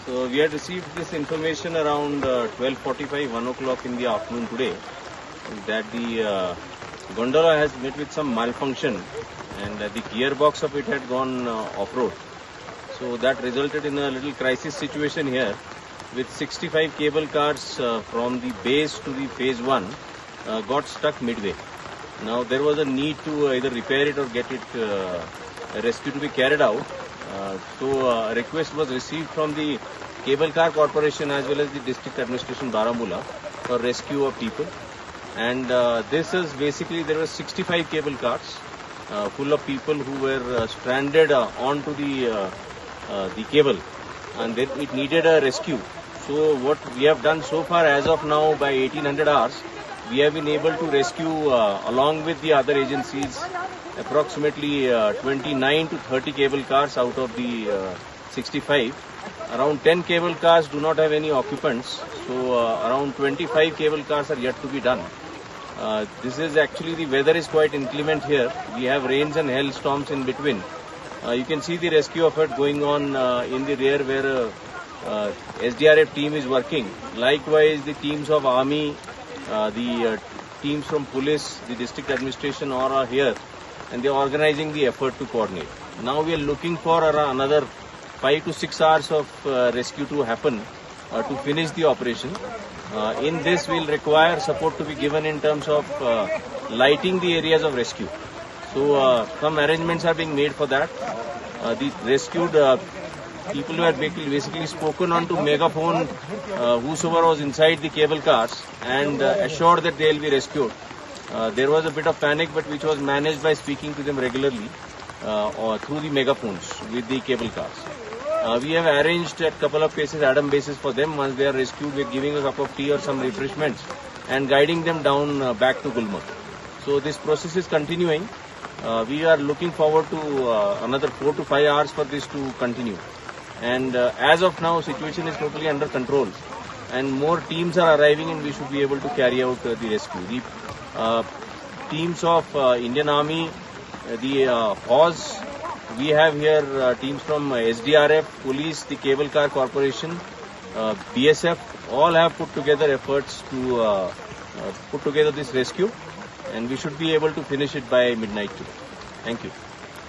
So we had received this information around 12:45, 1 o'clock in the afternoon today, that the gondola has met with some malfunction and the gearbox of it had gone off-road. So that resulted in a little crisis situation here with 65 cable cars from the base to the phase 1 got stuck midway. Now there was a need to either repair it or get it rescue to be carried out. So a request was received from the Cable Car Corporation as well as the District Administration Baramulla for rescue of people. And this is basically, there were 65 cable cars full of people who were stranded onto the cable, and then it needed a rescue. So what we have done so far as of now, by 1800 hours, we have been able to rescue along with the other agencies approximately 29 to 30 cable cars out of the 65. Around 10 cable cars do not have any occupants, so around 25 cable cars are yet to be done. This is actually, the weather is quite inclement here. We have rains and hailstorms in between. You can see the rescue effort going on in the rear where SDRF team is working. Likewise, the teams of army, the teams from police, the district administration all are here, and they are organizing the effort to coordinate. Now we are looking for another 5 to 6 hours of rescue to happen to finish the operation. In this, we will require support to be given in terms of lighting the areas of rescue. So some arrangements are being made for that. The rescued people were basically spoken on to megaphone whosoever was inside the cable cars and assured that they will be rescued. There was a bit of panic, but which was managed by speaking to them regularly or through the megaphones with the cable cars. We have arranged at couple of places Adam bases for them. Once they are rescued, we are giving a cup of tea or some refreshments and guiding them down back to Gulmarg. So this process is continuing. We are looking forward to another 4 to 5 hours for this to continue. And as of now, situation is totally under control, and more teams are arriving, and we should be able to carry out the rescue. The teams of Indian Army, the HAWS, we have here teams from SDRF, police, the Cable Car Corporation, BSF, all have put together efforts to put together this rescue, and we should be able to finish it by midnight today. Thank you.